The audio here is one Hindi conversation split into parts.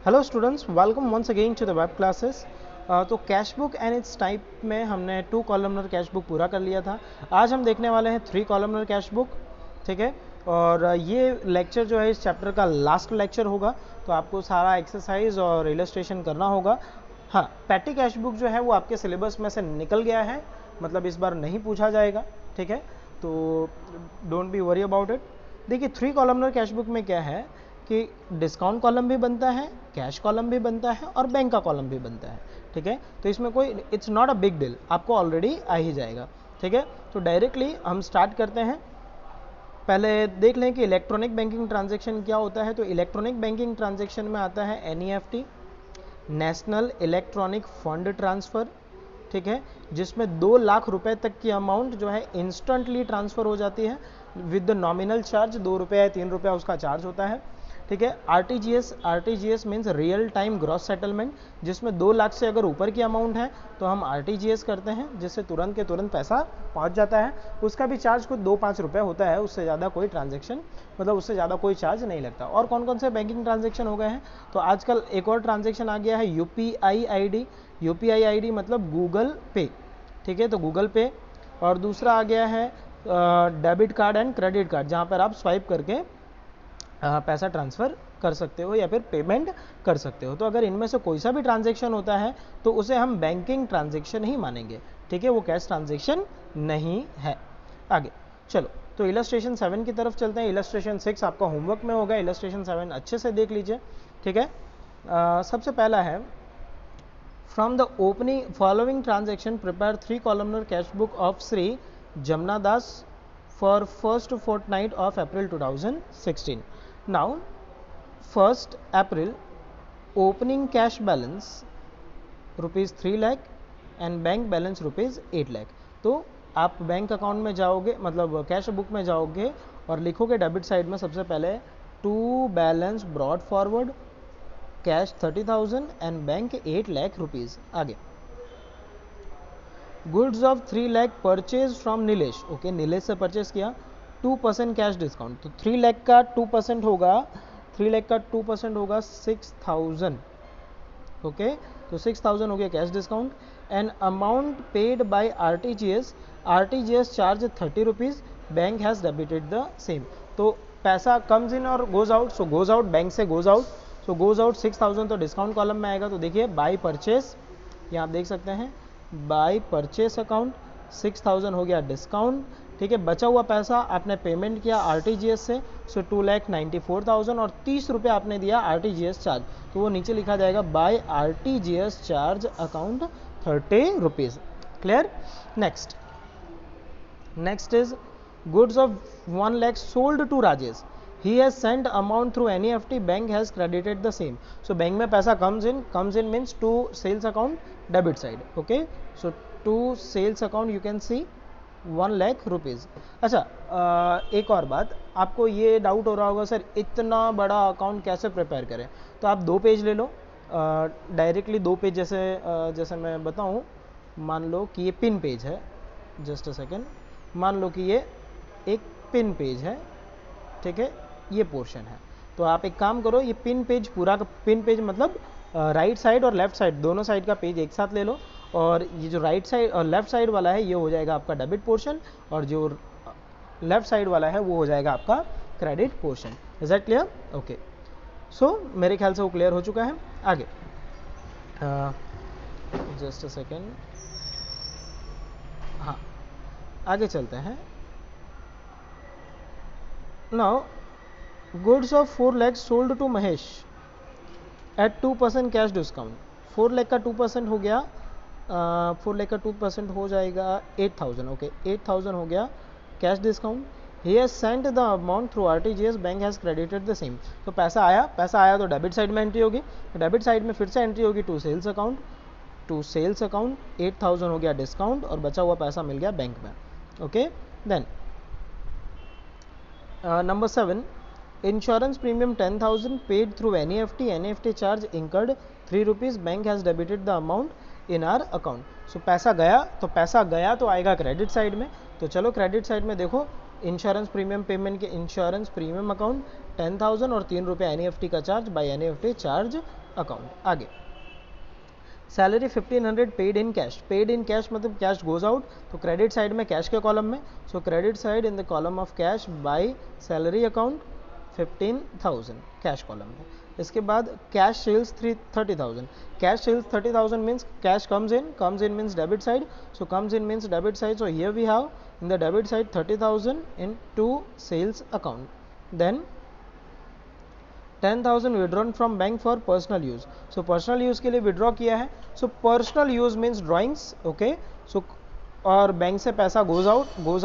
Hello students, welcome once again to the web classes. तो cash book and its type में हमने 2 कॉलमनर कैश बुक पूरा कर लिया था। आज हम देखने वाले हैं 3 कॉलमनर कैश बुक। ठीक है, और ये लेक्चर जो है इस चैप्टर का लास्ट लेक्चर होगा, तो आपको सारा एक्सरसाइज और इलस्ट्रेशन करना होगा। हाँ, पैटी कैश बुक जो है वो आपके सिलेबस में से निकल गया है, मतलब इस बार नहीं पूछा जाएगा। ठीक है, तो don't be worry about it. देखिए 3 कॉलमनर कैश बुक में क्या है कि डिस्काउंट कॉलम भी बनता है, कैश कॉलम भी बनता है और बैंक का कॉलम भी बनता है। ठीक है, तो इसमें कोई it's not a big deal, आपको ऑलरेडी आ ही जाएगा। ठीक है, तो डायरेक्टली हम स्टार्ट करते हैं। पहले देख लें कि इलेक्ट्रॉनिक बैंकिंग ट्रांजैक्शन क्या होता है। तो इलेक्ट्रॉनिक बैंकिंग ट्रांजैक्शन में आता है NEFT, national electronic fund transfer. ठीक है, जिसमें 2 लाख रुपए तक की अमाउंट जो है इंस्टेंटली ट्रांसफ़र हो जाती है विद द नॉमिनल चार्ज। 2 रुपये या 3 रुपये उसका चार्ज होता है। ठीक है, RTGS means real time gross settlement, जिसमें 2 लाख से अगर ऊपर की अमाउंट है तो हम आरटीजीएस करते हैं, जिससे तुरंत के तुरंत पैसा पहुंच जाता है। उसका भी चार्ज कुछ 2-5 रुपये होता है, उससे ज़्यादा कोई ट्रांजेक्शन, मतलब उससे ज़्यादा कोई चार्ज नहीं लगता। और कौन कौन से बैंकिंग ट्रांजेक्शन हो गए हैं, तो आजकल एक और ट्रांजेक्शन आ गया है UPI ID। UPI ID मतलब गूगल पे। ठीक है, तो गूगल पे। और दूसरा आ गया है debit card and credit card, जहाँ पर आप स्वाइप करके पैसा ट्रांसफ़र कर सकते हो या फिर पेमेंट कर सकते हो। तो अगर इनमें से कोई सा भी ट्रांजैक्शन होता है तो उसे हम बैंकिंग ट्रांजैक्शन ही मानेंगे। ठीक है, वो कैश ट्रांजैक्शन नहीं है। आगे चलो, तो इलस्ट्रेशन 7 की तरफ चलते हैं। इलस्ट्रेशन 6 आपका होमवर्क में होगा, इलस्ट्रेशन 7 अच्छे से देख लीजिए। ठीक है, सबसे पहला है from the opening following transaction prepare 3 columnar cash book of Shri Jamuna Das for first fortnight of April 2016। Now 1st April opening cash balance rupees 3 lakh and bank balance rupees 8 lakh. तो आप बैंक अकाउंट में जाओगे, मतलब कैश बुक में जाओगे और लिखोगे डेबिट साइड में सबसे पहले to balance brought forward cash 30,000 and bank 8 lakh rupees. आगे goods of 3 lakh purchase from Nilesh. Okay, Nilesh से परचेज किया, 2% कैश डिस्काउंट। तो 3 लाख का 2% होगा, 3 लाख का 2% होगा 6,000। ओके, तो 6,000 हो गया cash discount. And amount paid by RTGS charge 30 rupees, bank has debited the same. तो पैसा कम्स इन और goes out, so goes out, bank से goes out, so goes out 6,000 तो डिस्काउंट कॉलम में आएगा। तो देखिए बाय परचेस, यहाँ आप देख सकते हैं बाय परचेस अकाउंट 6,000 हो गया डिस्काउंट। ठीक है, बचा हुआ पैसा आपने पेमेंट किया आरटीजीएस से, सो 2,94,000 और 30 रुपये आपने दिया आरटीजीएस चार्ज, तो वो नीचे लिखा जाएगा by RTGS charge account 30 rupees. Clear. Next is goods of 1 lakh sold to Rajesh, he has sent amount through NEFT, bank has credited the same. So bank में पैसा comes in means to sales account debit side. Okay, so to sales account you can see 1 lakh rupees. अच्छा, एक और बात, आपको ये डाउट हो रहा होगा सर इतना बड़ा अकाउंट कैसे प्रिपेयर करें। तो आप 2 पेज ले लो, डायरेक्टली 2 पेज। जैसे मैं बताऊँ, मान लो कि ये पिन पेज है, जस्ट अ सेकेंड, मान लो कि ये एक पिन पेज है। ठीक है, ये पोर्शन है, तो आप एक काम करो, ये पिन पेज पूरा का पिन पेज मतलब राइट साइड और लेफ्ट साइड दोनों साइड का पेज एक साथ ले लो, और ये जो राइट साइड और लेफ्ट साइड वाला है ये हो जाएगा आपका डेबिट पोर्शन, और जो लेफ्ट साइड वाला है वो हो जाएगा आपका credit portion. Is that clear? Okay, so मेरे ख्याल से वो क्लियर हो चुका है। आगे जस्ट अ सेकेंड, हाँ आगे चलते हैं। Now goods of 4 lakhs sold to Mahesh at 2% cash discount. 4 lakh का 2% हो गया, 4 लाख का 2% हो जाएगा 8,000। ओके, 8,000 हो गया cash discount. He has Saint the amount through RTGS, bank has credited the same. तो पैसा आया तो डेबिट साइड में एंट्री होगी, तो डेबिट साइड में फिर से एंट्री होगी टू सेल्स अकाउंट 8,000 हो गया डिस्काउंट, और बचा हुआ पैसा मिल गया बैंक में। Okay, then number 7, insurance premium 10,000 paid through NEFT charge incurred 3 rupees, bank has debited the amount in our account. So पैसा गया तो आएगा क्रेडिट साइड में। तो चलो क्रेडिट साइड में देखो, इंश्योरेंस प्रीमियम पेमेंट के इंश्योरेंस प्रीमियम अकाउंट 10,000 और 3 रुपये NEFT का charge by NEFT charge account. आगे salary 1500 paid in cash. Paid in cash मतलब कैश गोज आउट, तो क्रेडिट साइड में कैश के कॉलम में, so credit side in the column of cash by salary account 15,000 cash column में। इसके बाद cash sales 30,000। Cash sales 30,000 means cash comes in means debit side, so comes in means debit side, so here we have in the debit side 30,000 in to sales account. Then 10,000 withdrawn from bank for personal use, so personal use के लिए विड्रॉ किया है, so personal use means drawings, okay, so और बैंक से पैसा goes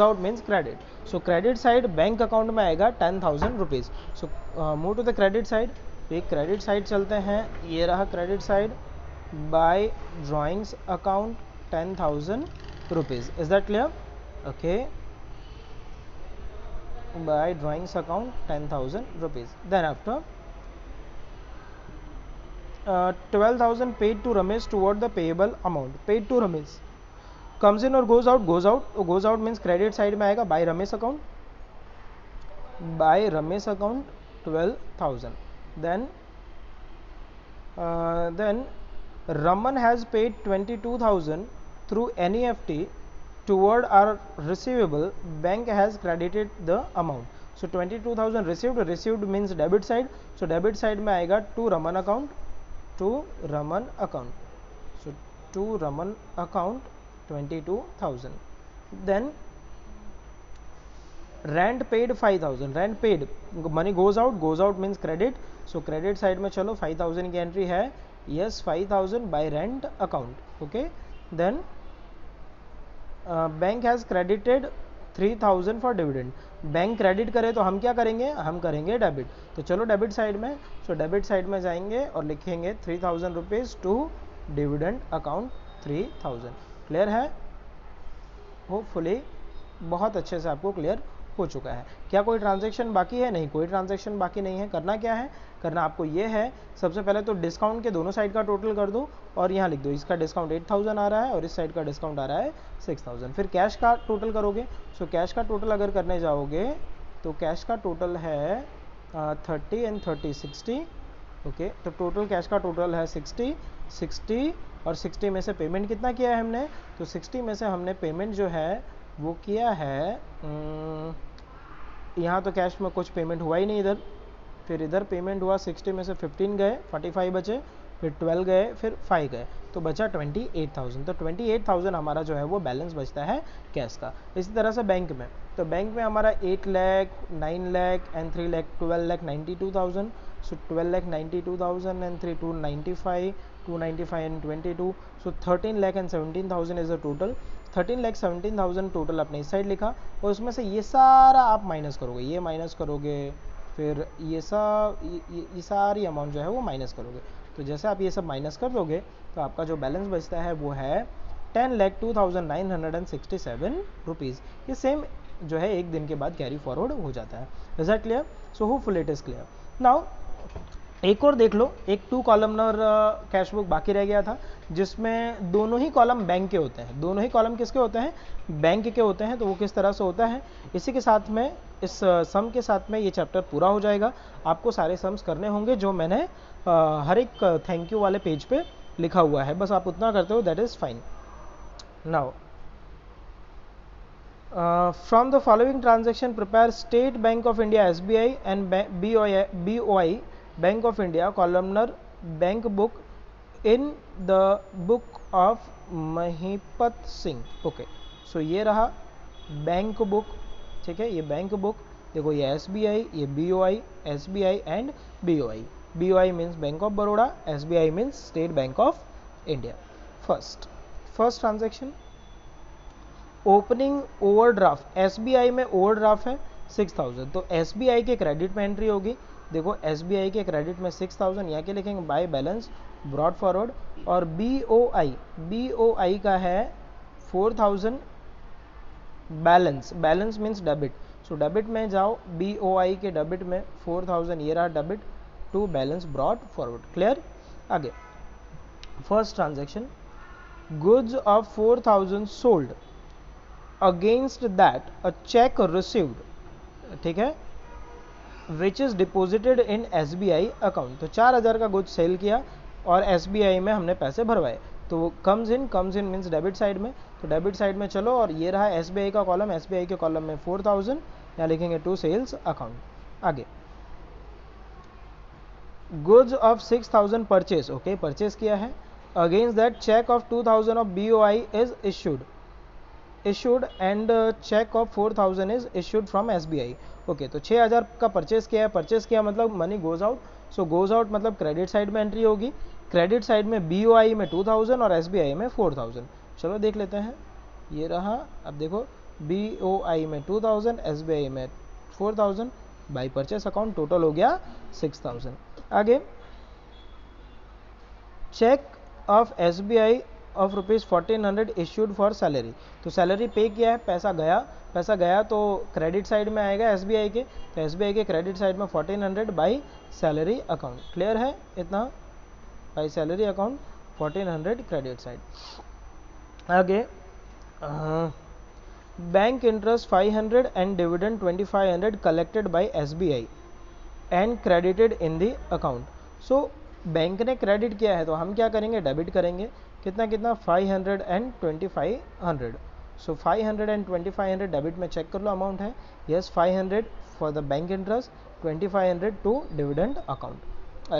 out means credit, so credit side bank account में आएगा 10,000 rupees. So move to the credit side, एक क्रेडिट साइड चलते हैं, ये रहा credit side by drawings account 10,000 rupees. Is that clear? Okay, by drawings account 10,000 rupees. Then after 12,000 paid to Ramesh toward the payable amount. Paid to Ramesh comes in or goes out? Goes out means credit side में आएगा by Ramesh account. By Ramesh account 12,000. Then Raman has paid 22,000 through NEFT toward our receivable. Bank has credited the amount. So 22,000 received means debit side. So debit side में आएगा to Raman account. To Raman account, so to Raman account 22,000. Then rent paid 5,000. Rent paid, money goes out means credit, so credit side में चलो 5,000 की एंट्री है, yes 5,000 by rent account, okay. Then bank has credited 3,000 for dividend. Bank credit करे तो हम क्या करेंगे, हम करेंगे डेबिट, तो चलो डेबिट साइड में, सो डेबिट साइड में जाएंगे और लिखेंगे 3,000 rupees to dividend account 3,000। Clear है? होपफुली बहुत अच्छे से आपको क्लियर हो चुका है। क्या कोई ट्रांजैक्शन बाकी है? नहीं, कोई ट्रांजैक्शन बाकी नहीं है। करना क्या है, करना आपको ये है, सबसे पहले तो डिस्काउंट के दोनों साइड का टोटल कर दो और यहाँ लिख दो, इसका डिस्काउंट 8,000 आ रहा है और इस साइड का डिस्काउंट आ रहा है 6,000। फिर कैश का टोटल करोगे, सो कैश का टोटल अगर करने जाओगे तो कैश का टोटल है 30 एंड 30 60, ओके, तो टोटल कैश का टोटल है 60 और 60 में से पेमेंट कितना किया है हमने, तो 60 में से हमने पेमेंट जो है वो किया है, यहाँ तो कैश में कुछ पेमेंट हुआ ही नहीं इधर, फिर इधर पेमेंट हुआ 60 में से 15 गए, 45 बचे, फिर 12 गए, फिर 5 गए, तो बचा 28,000। तो 28,000 हमारा जो है वो बैलेंस बचता है कैश का। इसी तरह से बैंक में, तो बैंक में हमारा 8 lakh, 9 lakh and 3 lakh, 12,92,000, so 12,92,000 and 3 295 and 22, so 13 lakh and 17,000 is the total. 13,17,000 total आपने इस साइड लिखा और उसमें से ये सारा आप माइनस करोगे, ये माइनस करोगे, फिर ये सारी अमाउंट जो है वो माइनस करोगे, तो जैसे आप ये सब माइनस कर दोगे तो आपका जो बैलेंस बचता है वो है 10,02,967 रुपीज़। ये सेम जो है एक दिन के बाद कैरी फॉरवर्ड हो जाता है। Is that clear? So hopefully it is clear. Now एक और देख लो, एक 2 कॉलमनर कैश बुक बाकी रह गया था जिसमें दोनों ही कॉलम बैंक के होते हैं। दोनों ही कॉलम किसके होते हैं? बैंक के होते हैं। तो वो किस तरह से होता है, इसी के साथ में, इस सम के साथ में ये चैप्टर पूरा हो जाएगा। आपको सारे सम्स करने होंगे जो मैंने हर एक थैंक यू वाले पेज पे लिखा हुआ है, बस आप उतना करते हो, that is fine. Now from the following transaction prepare State Bank of India SBI and BOI bank of India columnar bank book in the book of Mahipat Singh. Okay, so ये रहा बैंक बुक, ठीक है, ये बैंक बुक देखो, ये SBI, ये BOI, SBI and BOI। BOI means bank of Baroda, SBI means state Bank of India. First transaction opening overdraft, SBI में ओवरड्राफ्ट है 6,000, तो SBI के क्रेडिट में एंट्री होगी। देखो SBI के क्रेडिट में 6,000, यहाँ के लिखेंगे बाय बैलेंस ब्रॉड फॉरवर्ड, और BOI का है 4,000 balance means debit, so debit में जाओ, BOI के डेबिट में 4,000, ये रहा debit to balance brought forward. Clear? आगे first transaction goods of 4,000 sold against that a cheque received, ठीक है, which is deposited in SBI account. तो 4,000 का गुड्स सेल किया, और SBI में हमने पैसे भरवाए, तो वो comes in means debit side में, तो डेबिट साइड में चलो, और ये रहा SBI का कॉलम, SBI के कॉलम में 4000 यहाँ लिखेंगे टू सेल्स अकाउंट। आगे goods of 6000 purchase, okay purchase किया है, against that cheque of 2000 of BOI is issued and cheque of 4000 is issued from SBI। Okay, तो 6000 का परचेज किया है, परचेज किया मतलब money goes out, so goes out मतलब क्रेडिट साइड में एंट्री होगी, क्रेडिट साइड में BOI में 2000 और SBI में 4000। चलो देख लेते हैं, ये रहा, अब देखो BOI में 2000, SBI में 4000, बाई परचेस अकाउंट टोटल हो गया 6000। आगे cheque of SBI of rupees 1400 issued for salary, तो सैलरी पे किया है, पैसा गया तो क्रेडिट साइड में आएगा SBI के, तो SBI के क्रेडिट साइड में 1400 बाई सैलरी अकाउंट, क्लियर है इतना, by salary account 1400 credit side. आगे bank interest 500 and dividend 2500 collected by SBI and credited in the account. So bank ने क्रेडिट किया है तो हम क्या करेंगे, डेबिट करेंगे, कितना 500 एंड 2500, सो 500 एंड 2500 डेबिट में चेक कर लो अमाउंट है, yes 500 for the bank interest, 2500 to dividend account.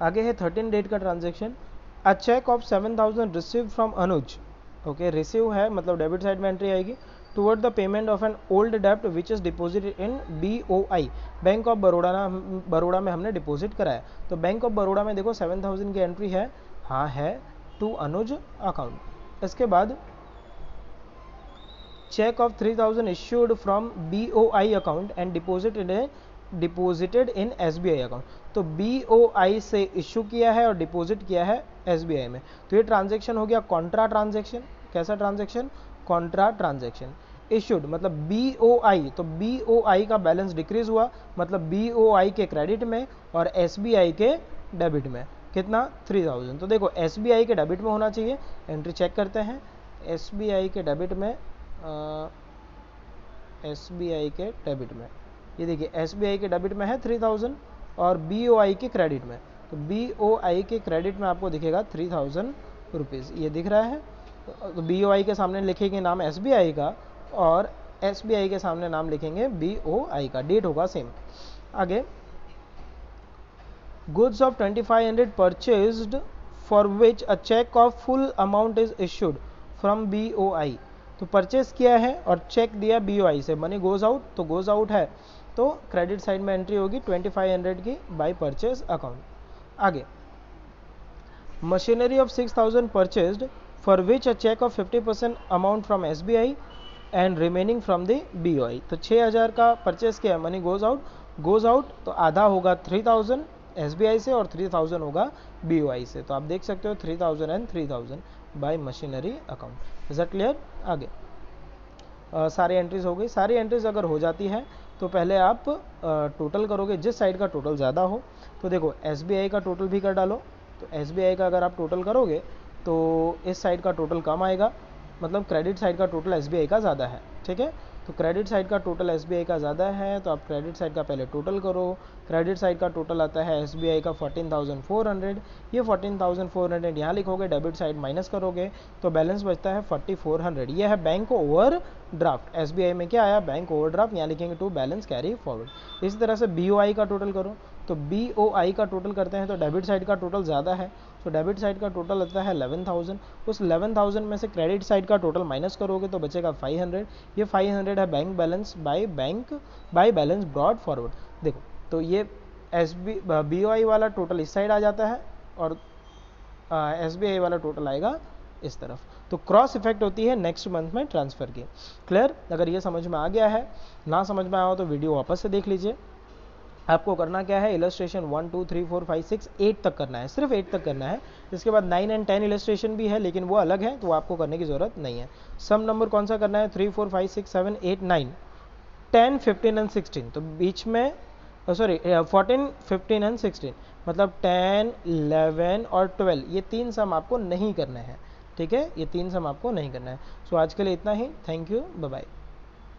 आगे है 13 डेट का transaction, a cheque of 7000 receive from Anuj, okay receive है मतलब डेबिट साइड में एंट्री आएगी, toward the payment of an old डेप्ट which is deposited in BOI, bank of Baroda में हमने डिपॉजिट कराया, तो बैंक ऑफ बड़ौदा में देखो 7000 की एंट्री है, हाँ है, टू अनुज अकाउंट। इसके बाद cheque of 3000 issued from BOI account and deposited in SBI account, तो BOI से इश्यू किया है और डिपॉजिट किया है SBI में, तो ये ट्रांजेक्शन हो गया कॉन्ट्रा ट्रांजेक्शन। कैसा ट्रांजेक्शन, कॉन्ट्रा ट्रांजेक्शन। इश्यूड मतलब BOI, तो BOI का बैलेंस डिक्रीज हुआ मतलब BOI के क्रेडिट में और SBI के डेबिट में, कितना 3000, तो देखो SBI के डेबिट में होना चाहिए, एंट्री चेक करते हैं, SBI के डेबिट में, SBI के डेबिट में, ये देखिए SBI के डेबिट में है 3000 और BOI के क्रेडिट में, तो BOI के क्रेडिट में आपको दिखेगा 3000 रुपीज़, ये दिख रहा है, तो BOI के सामने लिखेंगे नाम SBI का और SBI के सामने नाम लिखेंगे BOI का, डेट होगा सेम। आगे goods of 2500 purchased for which a cheque of full amount is issued from BOI, तो परचेज किया है और चेक दिया BOI से, मनी गोज आउट, तो गोज आउट है तो क्रेडिट साइड में एंट्री होगी 2500 की बाई परचेज अकाउंट। आगे machinery of 6000 purchased for which a cheque of 50% amount from SBI and remaining from the BOI, तो 6000 का परचेज किया, मनी गोज आउट, तो आधा होगा 3000 SBI से और 3000 होगा BOI से, तो आप देख सकते हो 3000 and 3000 bye machinery account. Is that clear? आगे सारी एंट्रीज हो गई। सारी एंट्रीज अगर हो जाती है तो पहले आप टोटल करोगे, जिस साइड का टोटल ज़्यादा हो, तो देखो SBI का टोटल भी कर डालो, तो SBI का अगर आप टोटल करोगे तो इस साइड का टोटल कम आएगा, मतलब क्रेडिट साइड का टोटल SBI का ज़्यादा है, ठीक है, तो क्रेडिट साइड का टोटल SBI का ज़्यादा है, तो आप क्रेडिट साइड का पहले टोटल करो। क्रेडिट साइड का टोटल आता है SBI का 14,400, ये 14,400 यहाँ लिखोगे, डेबिट साइड माइनस करोगे तो बैलेंस बचता है 4,400, ये है बैंक ओवर ड्राफ्ट। SBI में क्या आया, बैंक ओवर ड्राफ्ट, यहाँ लिखेंगे टू बैलेंस कैरी फॉरवर्ड। इसी तरह से BOI का टोटल करो, तो BOI का टोटल करते हैं तो डेबिट साइड का टोटल ज़्यादा है, तो डेबिट साइड का टोटल आता है 11,000, उस 11,000 में से क्रेडिट साइड का टोटल माइनस करोगे तो बचेगा 500, ये 500 है bank balance bye balance brought forward. देखो तो ये BOI वाला टोटल इस साइड आ जाता है और SBI वाला टोटल आएगा इस तरफ, तो क्रॉस इफेक्ट होती है नेक्स्ट मंथ में ट्रांसफ़र की। क्लियर? अगर ये समझ में आ गया है, ना समझ में आया हो तो वीडियो वापस से देख लीजिए। आपको करना क्या है, इलस्ट्रेशन 1 2 3 4 5 6 8 तक करना है, सिर्फ 8 तक करना है। इसके बाद 9 एंड 10 इलस्ट्रेशन भी है लेकिन वो अलग है, तो आपको करने की ज़रूरत नहीं है। सम नंबर कौन सा करना है, 3 4 5 6 7 8 9 10 15 एंड 16, तो बीच में 14 15 एंड 16, मतलब 10 11 और 12, ये 3 सम आपको नहीं करना है, ठीक है, ये 3 सम आपको नहीं करना है। सो आज के लिए इतना ही, थैंक यू, बाय बाय।